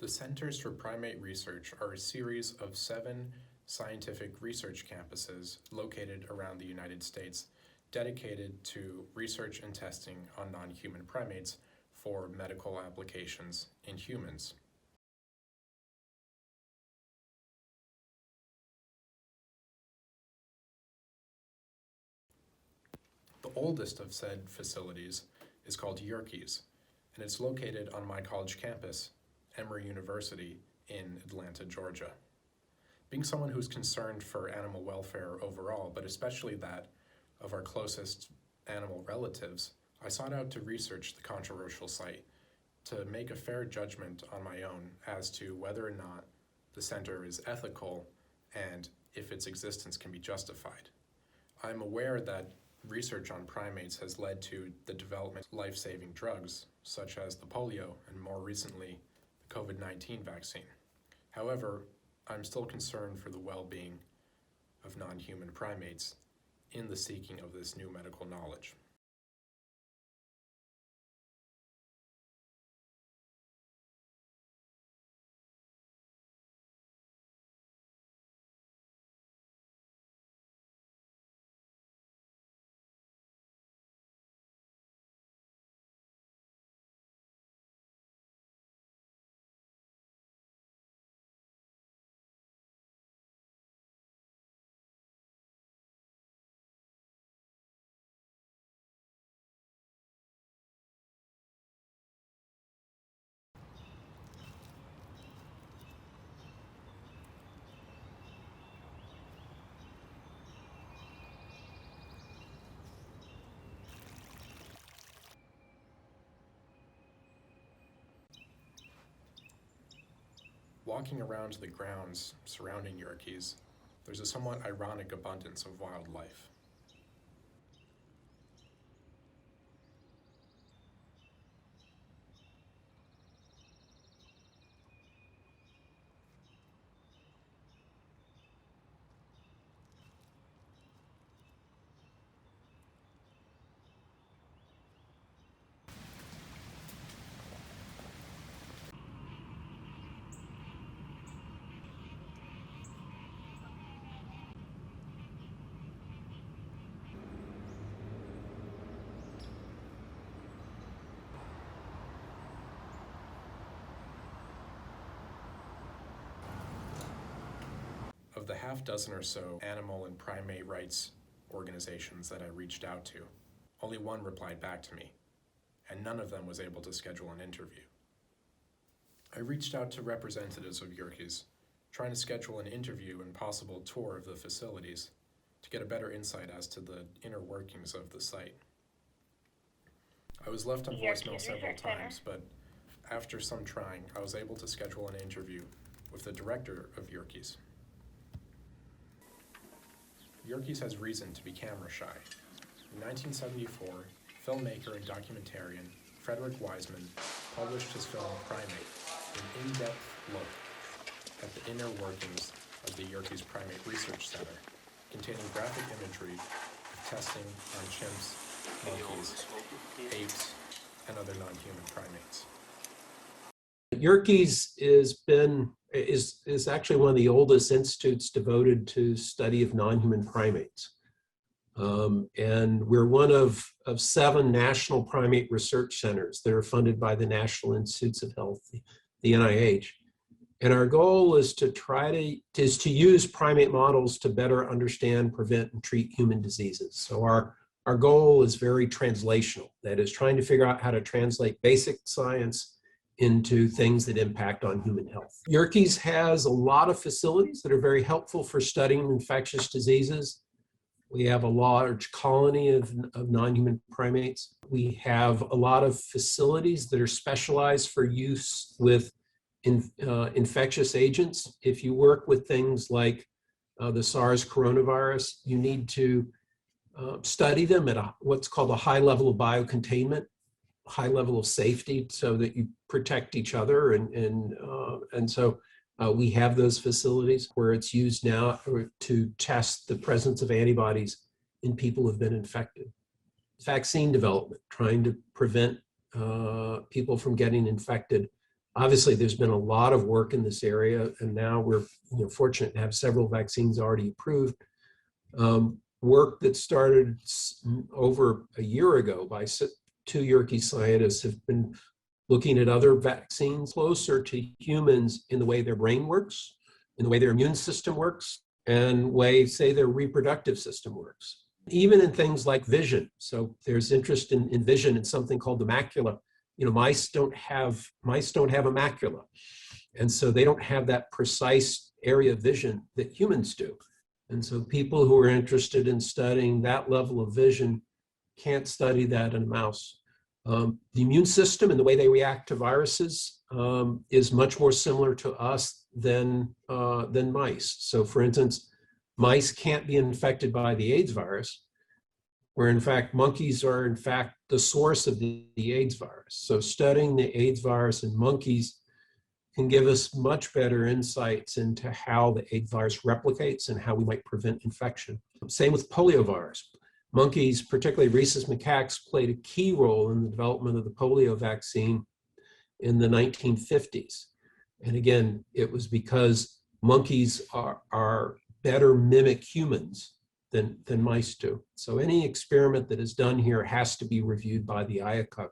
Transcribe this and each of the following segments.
The Centers for Primate Research are a series of 7 scientific research campuses located around the United States dedicated to research and testing on non-human primates for medical applications in humans. The oldest of said facilities is called Yerkes, and it's located on my college campus, Emory University in Atlanta, Georgia. Being someone who's concerned for animal welfare overall, but especially that of our closest animal relatives, I sought out to research the controversial site to make a fair judgment on my own as to whether or not the center is ethical and if its existence can be justified. I'm aware that research on primates has led to the development of life-saving drugs, such as the polio and more recently, the COVID-19 vaccine. However, I'm still concerned for the well-being of non-human primates in the seeking of this new medical knowledge. Walking around the grounds surrounding Yerkes, there's a somewhat ironic abundance of wildlife. Of the half dozen or so animal and primate rights organizations that I reached out to, only one replied back to me, and none of them was able to schedule an interview. I reached out to representatives of Yerkes, trying to schedule an interview and possible tour of the facilities to get a better insight as to the inner workings of the site. I was left on voicemail several times, but after some trying, I was able to schedule an interview with the director of Yerkes. Yerkes has reason to be camera shy. In 1974, filmmaker and documentarian Frederick Wiseman published his film Primate, an in-depth look at the inner workings of the Yerkes Primate Research Center, containing graphic imagery of testing on chimps, monkeys, apes, and other non-human primates. Yerkes is actually one of the oldest institutes devoted to study of non-human primates. And we're one of 7 national primate research centers that are funded by the National Institutes of Health, the NIH. And our goal is to use primate models to better understand, prevent, and treat human diseases. So our goal is very translational. That is, trying to figure out how to translate basic science into things that impact on human health. Yerkes has a lot of facilities that are very helpful for studying infectious diseases. We have a large colony of non-human primates. We have a lot of facilities that are specialized for use with infectious agents. If you work with things like the SARS coronavirus, you need to study them at what's called a high level of biocontainment, high level of safety, so that you protect each other. And so we have those facilities where it's used now to test the presence of antibodies in people who've been infected. Vaccine development, trying to prevent people from getting infected Obviously, there's been a lot of work in this area, and now we're fortunate to have several vaccines already approved. Work that started over a year ago by two Yerke scientists have been looking at other vaccines closer to humans in the way their brain works, in the way their immune system works, and way, say, their reproductive system works. Even in things like vision. So there's interest in vision in something called the macula. Mice don't have a macula. And so they don't have that precise area of vision that humans do. And so people who are interested in studying that level of vision can't study that in a mouse. The immune system and the way they react to viruses is much more similar to us than mice. So for instance, mice can't be infected by the AIDS virus, where in fact monkeys are in fact the source of the AIDS virus. So studying the AIDS virus in monkeys can give us much better insights into how the AIDS virus replicates and how we might prevent infection. Same with poliovirus. Monkeys, particularly rhesus macaques, played a key role in the development of the polio vaccine in the 1950s. And again, it was because monkeys are better mimic humans than mice do. So any experiment that is done here has to be reviewed by the IACUC.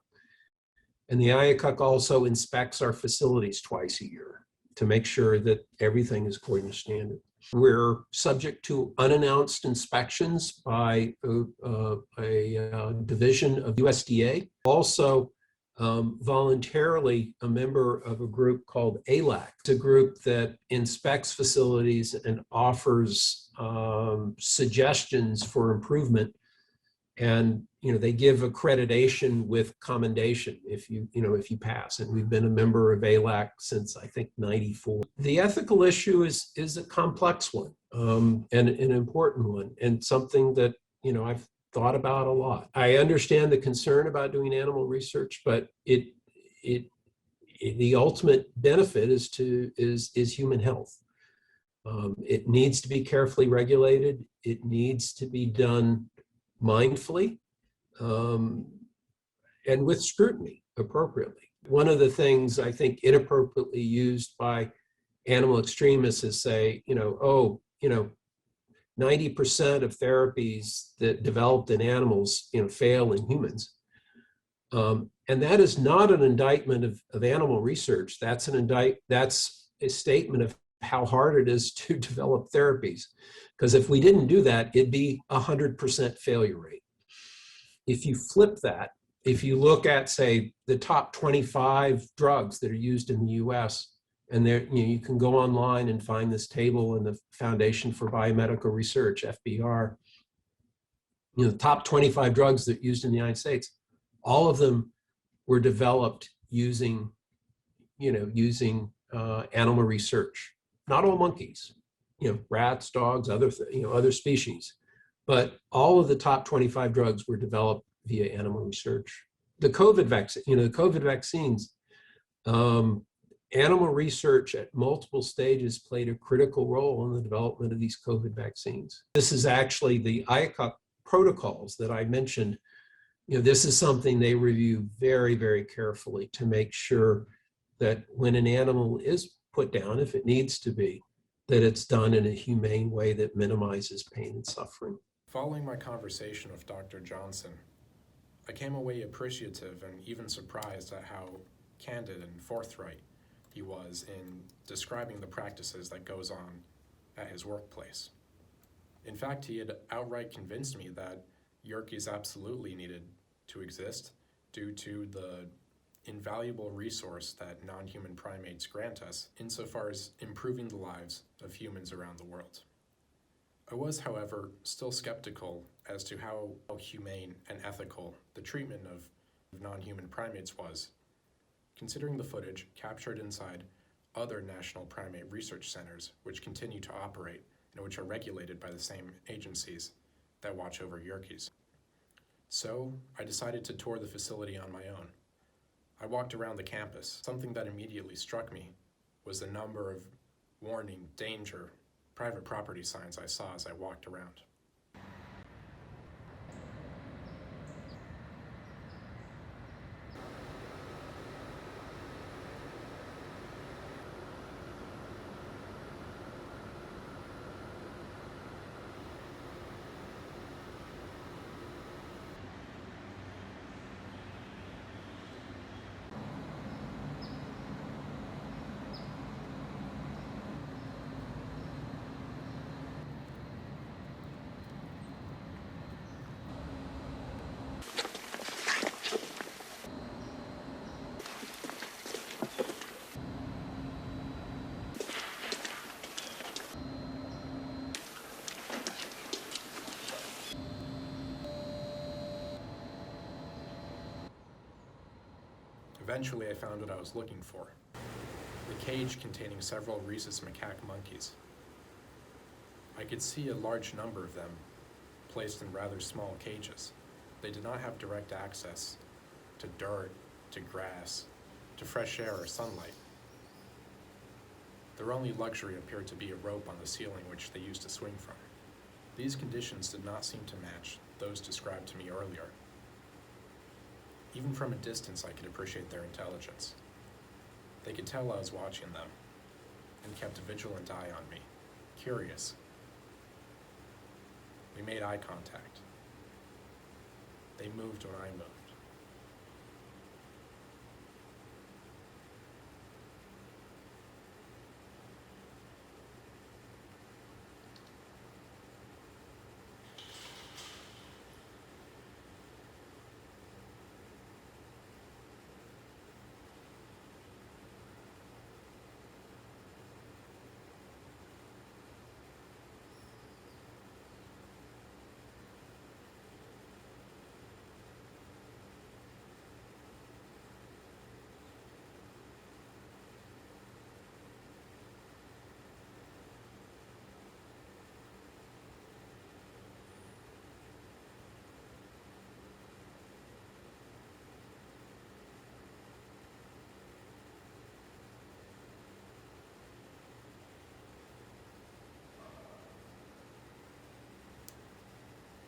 And the IACUC also inspects our facilities twice a year to make sure that everything is according to standard. We're subject to unannounced inspections by a division of USDA. Also, voluntarily a member of a group called ALAC. It's a group that inspects facilities and offers suggestions for improvement. And they give accreditation with commendation if you pass. And we've been a member of ALAC since I think '94. The ethical issue is a complex one and an important one, and something that I've thought about a lot. I understand the concern about doing animal research, but the ultimate benefit is human health. It needs to be carefully regulated. It needs to be done mindfully and with scrutiny appropriately. One of the things I think inappropriately used by animal extremists is say, 90% of therapies that developed in animals, fail in humans. And that is not an indictment of animal research. That's a statement of how hard it is to develop therapies. Because if we didn't do that, it'd be 100% failure rate. If you flip that, if you look at, say, the top 25 drugs that are used in the US, and there, you can go online and find this table in the Foundation for Biomedical Research, FBR, the top 25 drugs that are used in the United States, all of them were developed using animal research. Not all monkeys, rats, dogs, other species, but all of the top 25 drugs were developed via animal research. The COVID vaccines, animal research at multiple stages played a critical role in the development of these COVID vaccines. This is actually the IACUC protocols that I mentioned. This is something they review very, very carefully to make sure that when an animal is put down, if it needs to be, that it's done in a humane way that minimizes pain and suffering. Following my conversation with Dr. Johnson, I came away appreciative and even surprised at how candid and forthright he was in describing the practices that goes on at his workplace. In fact, he had outright convinced me that Yerkes absolutely needed to exist due to the invaluable resource that non-human primates grant us insofar as improving the lives of humans around the world. I was, however, still skeptical as to how humane and ethical the treatment of non-human primates was, considering the footage captured inside other national primate research centers which continue to operate and which are regulated by the same agencies that watch over Yerkes. So I decided to tour the facility on my own. I walked around the campus. Something that immediately struck me was the number of warning, danger, private property signs I saw as I walked around. Eventually, I found what I was looking for. The cage containing several rhesus macaque monkeys. I could see a large number of them placed in rather small cages. They did not have direct access to dirt, to grass, to fresh air or sunlight. Their only luxury appeared to be a rope on the ceiling which they used to swing from. These conditions did not seem to match those described to me earlier. Even from a distance, I could appreciate their intelligence. They could tell I was watching them and kept a vigilant eye on me, curious. We made eye contact. They moved when I moved.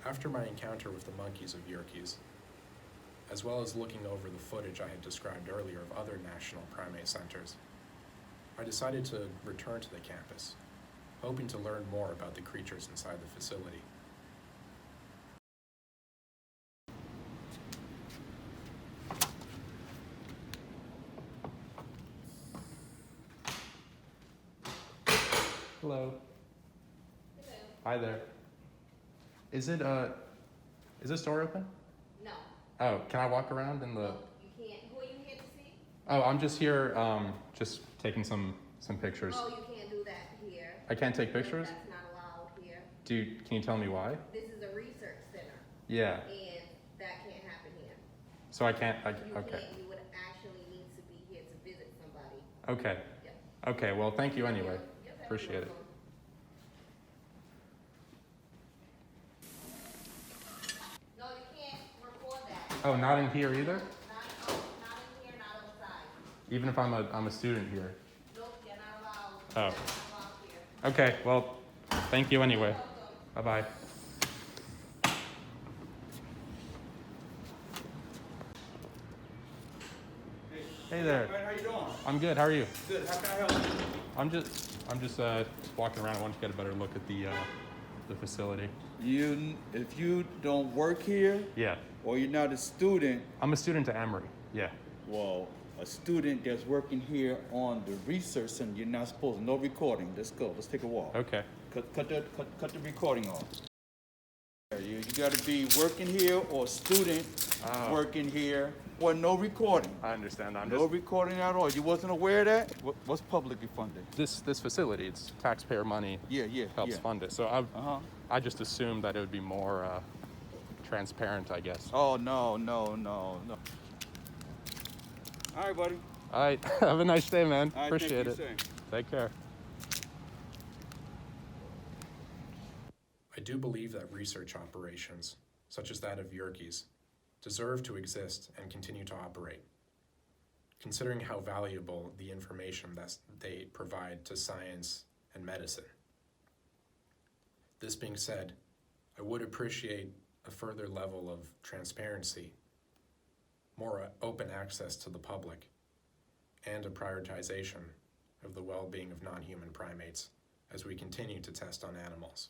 After my encounter with the monkeys of Yerkes, as well as looking over the footage I had described earlier of other national primate centers, I decided to return to the campus, hoping to learn more about the creatures inside the facility. Hello. Hello. Hi there. Is this door open? No. Oh, can I walk around in the? You can't. Who are you here to see? Oh, I'm just here, just taking some pictures. Oh, you can't do that here. I can't take pictures? That's not allowed here. Can you tell me why? This is a research center, Yeah. and that can't happen here. So I can't. You Okay. can't. You would actually need to be here to visit somebody. Okay. Yep. Okay. Well, thank you anyway. Yep, that's Appreciate it. welcome. No, you can't record that. Oh, not in here either. Not in here, not outside. Even if I'm a student here. Nope, you're not allowed. Oh. That's not allowed here. Okay. Well, thank you anyway. Welcome. Bye bye. Hey there. How you doing? I'm good. How are you? Good. How can I help you? I'm just walking around. I wanted to get a better look at the facility. If you don't work here Yeah, or you're not a student, I'm a student at Emory. Yeah. well, a student that's working here on the research center, you're not supposed to. No recording. Let's go. Let's take a walk. Okay. Cut the recording off. You got to be working here or student Oh. working here or no recording. I understand. I'm No just recording at all. You wasn't aware of that? What's publicly funded? this facility. It's taxpayer money Yeah. helps fund it. So Uh-huh. I just assumed that it would be more transparent, I guess. Oh, no. All right, buddy. All right. Have a nice day, man. All right, Appreciate thank it. you, sir. Take care. I do believe that research operations, such as that of Yerkes, deserve to exist and continue to operate, considering how valuable the information that they provide to science and medicine. This being said, I would appreciate a further level of transparency, more open access to the public, and a prioritization of the well-being of non-human primates as we continue to test on animals.